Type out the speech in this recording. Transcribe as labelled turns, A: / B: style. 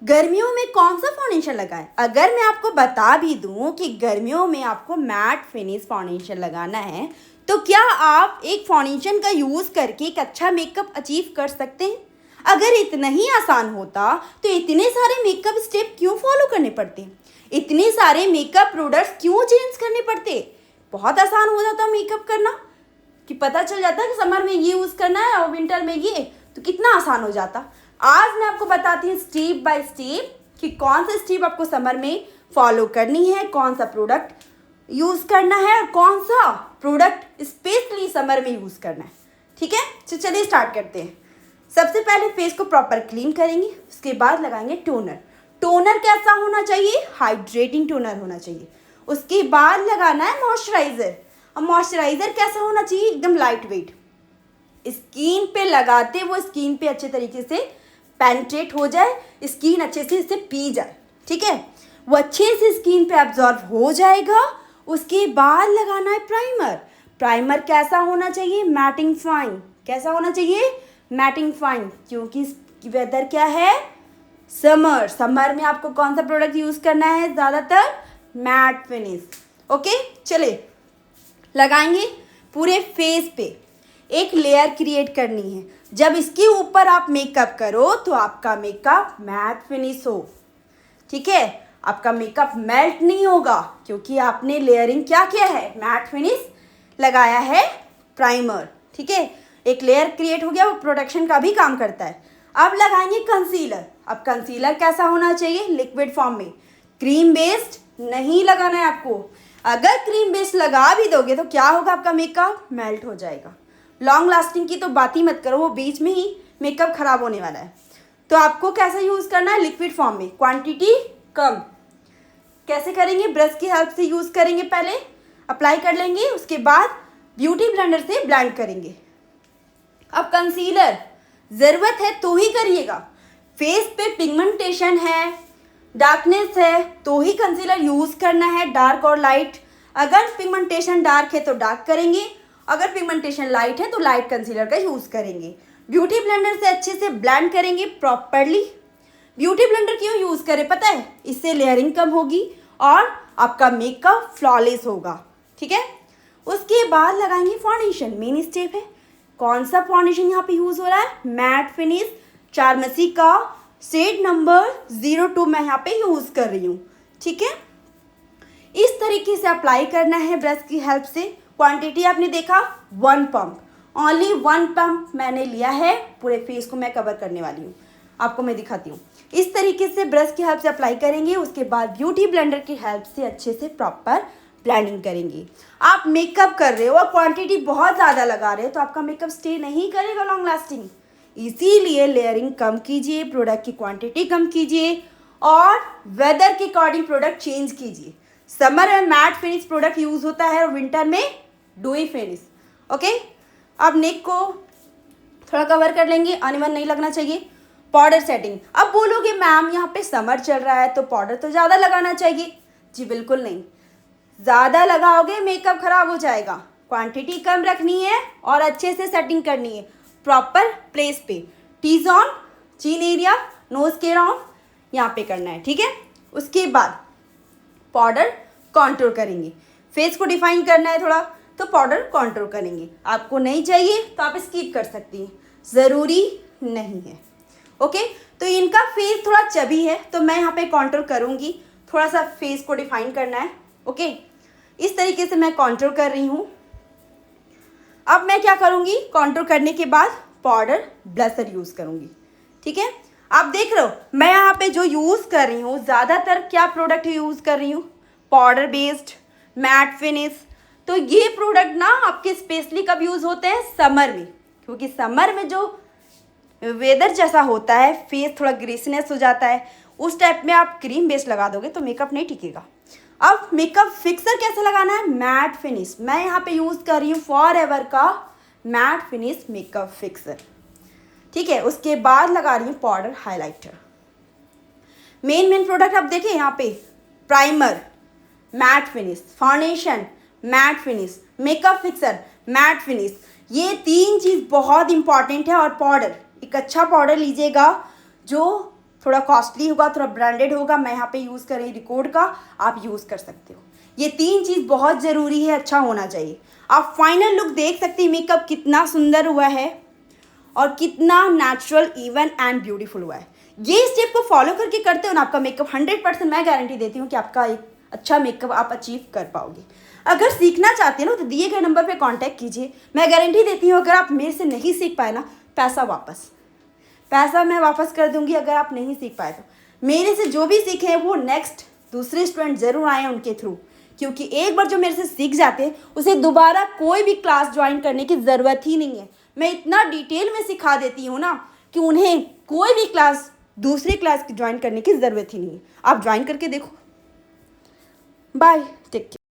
A: गर्मियों में कौन सा फाउंडेशन लगाएं? अगर मैं आपको बता भी दूं कि गर्मियों में आपको मैट फिनिश फाउंडेशन लगाना है, तो क्या आप एक फाउंडेशन का यूज़ करके एक अच्छा मेकअप अचीव कर सकते हैं? अगर इतना ही आसान होता तो इतने सारे मेकअप स्टेप क्यों फॉलो करने पड़ते? इतने सारे मेकअप प्रोडक्ट्स क्यों चेंज करने पड़ते? बहुत आसान हो जाता मेकअप करना, कि पता चल जाता कि समर में ये यूज़ करना है और विंटर में ये, तो कितना आसान हो जाता। आज मैं आपको बताती हूँ स्टेप बाय स्टेप कि कौन सा स्टेप आपको समर में फॉलो करनी है, कौन सा प्रोडक्ट यूज़ करना है और कौन सा प्रोडक्ट स्पेशली समर में यूज़ करना है। ठीक है, तो चलिए स्टार्ट करते हैं। सबसे पहले फेस को प्रॉपर क्लीन करेंगे, उसके बाद लगाएंगे टोनर। टोनर कैसा होना चाहिए? हाइड्रेटिंग टोनर होना चाहिए। उसके बाद लगाना है मॉइस्चराइज़र। और मॉइस्चराइज़र कैसा होना चाहिए? एकदम लाइट वेट, स्किन पे लगाते वो स्किन पे अच्छे तरीके से पेनिट्रेट हो जाए, स्किन अच्छे से इसे पी जाए। ठीक है, वो अच्छे से स्किन पे एब्जॉर्ब हो जाएगा। उसके बाद लगाना है प्राइमर। प्राइमर कैसा होना चाहिए? Matting fine. कैसा होना चाहिए? मैटिंग फाइन, क्योंकि वेदर क्या है? समर। समर में आपको कौन सा प्रोडक्ट यूज़ करना है? ज़्यादातर मैट फिनिश। ओके, चले लगाएंगे पूरे फेस पे। एक लेयर क्रिएट करनी है। जब इसके ऊपर आप मेकअप करो तो आपका मेकअप मैट फिनिश हो। ठीक है, आपका मेकअप मेल्ट नहीं होगा, क्योंकि आपने लेयरिंग क्या किया है? मैट फिनिश लगाया है, प्राइमर। ठीक है, एक लेयर क्रिएट हो गया, वो प्रोटेक्शन का भी काम करता है। अब लगाएंगे कंसीलर। अब कंसीलर कैसा होना चाहिए? लिक्विड फॉर्म में, क्रीम बेस्ड नहीं लगाना है आपको। अगर क्रीम बेस्ड लगा भी दोगे तो क्या होगा? आपका मेकअप मेल्ट हो जाएगा। लॉन्ग लास्टिंग की तो बात ही मत करो, वो बीच में ही मेकअप खराब होने वाला है। तो आपको कैसा यूज़ करना है? लिक्विड फॉर्म में, क्वांटिटी कम। कैसे करेंगे? ब्रश की हेल्प से यूज़ करेंगे। पहले अप्लाई कर लेंगे, उसके बाद ब्यूटी ब्लेंडर से ब्लेंड करेंगे। अब कंसीलर ज़रूरत है तो ही करिएगा। फेस पे पिगमेंटेशन है, डार्कनेस है, तो ही कंसीलर यूज़ करना है, डार्क और लाइट। अगर पिगमेंटेशन डार्क है तो डार्क करेंगे, अगर पिगमेंटेशन लाइट है तो लाइट कंसीलर का यूज़ करेंगे। ब्यूटी ब्लेंडर से अच्छे से ब्लेंड करेंगे प्रॉपरली। ब्यूटी ब्लेंडर क्यों यूज़ करें पता है? इससे लेयरिंग कम होगी और आपका मेकअप फ्लॉलेस होगा। ठीक है, उसके बाद लगाएंगे फाउंडेशन। मेन स्टेप है। कौन सा फाउंडेशन यहाँ पे यूज़ हो रहा है? मैट फिनिश चारमसी का शेड नंबर 02 मैं यहाँ पे यूज़ कर रही हूँ। ठीक है, इस तरीके से अप्लाई करना है ब्रश की हेल्प से। क्वांटिटी आपने देखा, 1 पंप, ओनली 1 पंप मैंने लिया है। पूरे फेस को मैं कवर करने वाली हूँ, आपको मैं दिखाती हूँ। इस तरीके से ब्रश की हेल्प से अप्लाई करेंगे, उसके बाद ब्यूटी ब्लेंडर की हेल्प से अच्छे से प्रॉपर ब्लेंडिंग करेंगे। आप मेकअप कर रहे हो और क्वांटिटी बहुत ज़्यादा लगा रहे हो तो आपका मेकअप स्टे नहीं करेगा लॉन्ग लास्टिंग। इसीलिए लेयरिंग कम कीजिए, प्रोडक्ट की क्वांटिटी कम कीजिए और वेदर के अकॉर्डिंग प्रोडक्ट चेंज कीजिए। समर में मैट फिनिश प्रोडक्ट यूज़ होता है और विंटर में डूई फिनिश। ओके, अब नेक को थोड़ा कवर कर लेंगे, अनइवन नहीं लगना चाहिए। Powder setting. अब बोलोगे मैम यहाँ पे समर चल रहा है तो पाउडर तो ज़्यादा लगाना चाहिए। जी बिल्कुल नहीं, ज़्यादा लगाओगे मेकअप खराब हो जाएगा। क्वांटिटी कम रखनी है और अच्छे से सेटिंग करनी है प्रॉपर प्लेस पे। टी जोन, चीन एरिया, नोज के राउंड यहाँ पे करना है। ठीक है, उसके बाद पाउडर कॉन्टूर करेंगे। फेस को डिफाइन करना है थोड़ा, तो पाउडर कॉन्टूर करेंगे। आपको नहीं चाहिए तो आप स्किप कर सकती हैं, ज़रूरी नहीं है। ओके, तो इनका फेस थोड़ा चबी है तो मैं यहाँ पे कॉन्टूर करूँगी। थोड़ा सा फेस को डिफाइन करना है। ओके, इस तरीके से मैं कॉन्टूर कर रही हूँ। अब मैं क्या करूँगी? कॉन्टूर करने के बाद पाउडर ब्लशर यूज़ करूँगी। ठीक है, आप देख रहे हो मैं यहाँ पे जो यूज़ कर रही हूँ, ज़्यादातर क्या प्रोडक्ट यूज़ कर रही हूँ? Powder based matte finish. तो ये प्रोडक्ट ना आपके स्पेशली कब यूज़ होते हैं? समर में, क्योंकि समर में जो वेदर जैसा होता है, फेस थोड़ा ग्रीसनेस हो जाता है, उस टाइप में आप क्रीम बेस्ड लगा दोगे तो मेकअप नहीं टिकेगा। अब मेकअप फिक्सर कैसे लगाना है? Matte finish. मैं यहाँ पे यूज़ कर रही हूँ फॉरएवर का मैट फिनिश मेकअप फिक्सर। ठीक है, उसके बाद लगा रही हूँ पाउडर हाइलाइटर। मेन प्रोडक्ट आप देखें यहाँ पे, primer matte finish, foundation matte finish, makeup fixer matte finish. ये 3 चीज़ बहुत इंपॉर्टेंट है। और पाउडर, एक अच्छा पाउडर लीजिएगा जो थोड़ा कॉस्टली होगा, थोड़ा ब्रांडेड होगा। मैं यहाँ पे यूज़ कर रही रिकॉर्ड का, आप यूज़ कर सकते हो। ये 3 चीज़ बहुत ज़रूरी है, अच्छा होना चाहिए। आप फाइनल लुक देख सकते हैं मेकअप कितना सुंदर हुआ है और कितना नेचुरल, इवन एंड ब्यूटीफुल हुआ है। ये स्टेप को फॉलो करके करते हो ना, आपका मेकअप 100% मैं गारंटी देती हूँ कि आपका एक अच्छा मेकअप आप अचीव कर पाओगे। अगर सीखना चाहते हो ना तो दिए गए नंबर पे कांटेक्ट कीजिए। मैं गारंटी देती हूँ अगर आप मेरे से नहीं सीख पाए ना, पैसा मैं वापस कर दूंगी अगर आप नहीं सीख पाए तो। मेरे से जो भी सीखे हैं वो नेक्स्ट दूसरे स्टूडेंट ज़रूर आए उनके थ्रू, क्योंकि एक बार जो मेरे से सीख जाते हैं उसे दोबारा कोई भी क्लास ज्वाइन करने की ज़रूरत ही नहीं है। मैं इतना डिटेल में सिखा देती हूँ ना कि उन्हें कोई भी क्लास दूसरी क्लास ज्वाइन करने की ज़रूरत ही नहीं है। आप ज्वाइन करके देखो। Bye, take care.